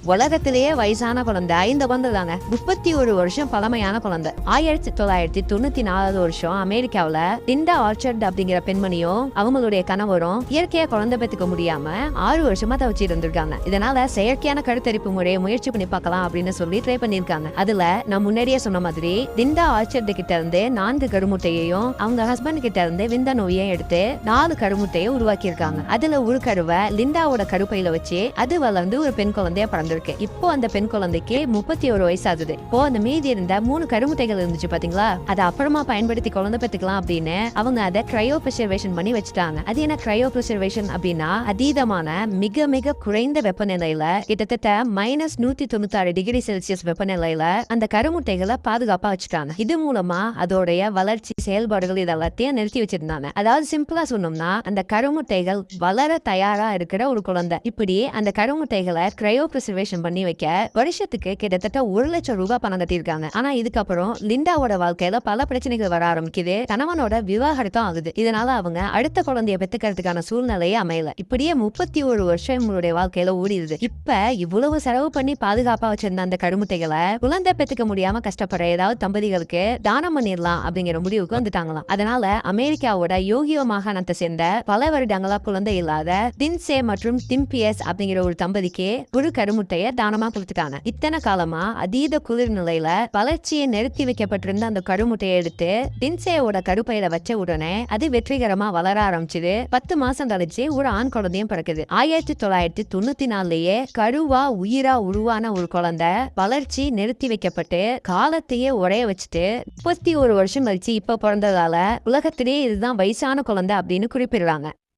உலகத்திலேயே வயசான குழந்தை இந்த குழந்தை தாங்க. 31 வருஷம் பழமையான குழந்தை. 1994 வருஷம் அமெரிக்காவில டிண்டா ஆர்ச்சர்ட் அப்படிங்கிற பெண்மணியும் அவங்களுடைய கணவரும் இயற்கையா குழந்தை பெற்றுக்க முடியாம 6 வருஷமா தவிச்சு இருந்திருக்காங்க. இதனால செயற்கையான கருத்தரிப்பு முறையை முயற்சி பண்ணி பார்க்கலாம் அப்படின்னு சொல்லி ட்ரை பண்ணிருக்காங்க. அதுல நான் முன்னாடியே சொன்ன மாதிரி டிண்டா ஆர்ச்சர்ட் கிட்ட இருந்து 4 கருமுட்டையையும் அவங்க ஹஸ்பண்ட் கிட்ட இருந்து விந்தணுவையும் எடுத்து 4 கருமுட்டையை உருவாக்கி இருக்காங்க. அதுல ஒரு கருவை லிண்டாவோட கருப்பையில வச்சு அது வளர்ந்து ஒரு பெண் குழந்தைய பிறந்திருக்கு. இப்போ அந்த பெண் குழந்தைக்கு 31 வயசு ஆகுது. இப்போ அந்த மீதி இருந்த 3 கருமுட்டைகள் இருந்துச்சு பாத்தீங்களா, அதை அப்புறமா பயன்படுத்தி குழந்தை பெற்றுக்கலாம் அப்படின்னு அவங்க அதை கிரையோ பிரிசர்வேஷன் பண்ணி வச்சுட்டாங்க. அது என்ன கிரையோ பிரிசர்வேஷன் அப்படின்னா, அதீதமான மிக மிக குறைந்த வெப்பநிலையில கிட்டத்தட்ட -196 டிகிரி செல்சியஸ் வெப்பநிலையில அந்த கருமுட்டைகளை பாதுகாப்பா வச்சுட்டாங்க. இது மூலமா அதோடைய வளர்ச்சி செயல்பாடுகள் இதெல்லாத்தையும் நிறுத்தி வச்சிருந்தாங்க. அதாவது சிம்பிளா சொன்னோம்னா, அந்த கருமுட்டைகள் வளர தயாரா இருக்கிற ஒரு குழந்தை. இப்படி அந்த கருமுட்டைகளை கிரையோ பிரிசர்வேஷன் பண்ணி வைக்க வருஷத்துக்கு கிட்டத்தட்ட 1 லட்சம் ரூபாய் பணம் கட்டியிருக்காங்க. ஆனா இதுக்கப்புறம் லிண்டாவோட வாழ்க்கையில பல பிரச்சனைகள் வர ஆரம்பிக்குது. கணவனோட விவாகரத்தும் ஆகுது. இதனால அவங்க அடுத்த குழந்தைய பெத்துக்கிறதுக்கான சூழ்நிலையே அமையல. இப்படியே 31 வருஷம் இவங்களுடைய வாழ்க்கையில ஓடிடுது. இப்ப இவ்வளவு செலவு பண்ணி பாதுகாப்பா வச்சிருந்த அந்த கருமுட்டைகளை குழந்தை பெத்துக்க முடியாம கஷ்டப்படுற ஏதாவது தம்பதிகளுக்கு தானம் பண்ணிடலாம் அப்படிங்கிற முடிவுக்கு வந்துட்டாங்களாம். அதனால அமெரிக்காவோட யோகியோ மாகாணத்தை சேர்ந்த பல வருடங்களா குழந்தை இல்லாத டின்சே மற்றும் டிம்பியஸ் அப்படிங்கிற ஒரு தம்பதிக்கு ஒரு கருமுட்டைய தானமா கொடுத்துட்டாங்க. இத்தனை காலமா அதீத குளிர் நிலையில வளர்ச்சியை நிறுத்தி வைக்கப்பட்டிருந்த அந்த கருமுட்டையை எடுத்து டின்சேயோட கருப்பையில வச்ச உடனே அது வெற்றிகரமா வளர ஆரம்பிச்சது. 10 மாசம் கழிச்சு ஒரு ஆண் குழந்தையும் பிறக்குது. 1994லயே கருவா உயிரா உருவான ஒரு குழந்தை வளர்ச்சி நிறுத்தி வைக்கப்பட்டு காலத்தையே உரைய வச்சுட்டு 31 வருஷம் கழிச்சு இப்ப பிறந்ததால உலகத்திலேயே இதுதான் வயசான குழந்தை அப்படின்னு குறிப்பிடுறாங்க.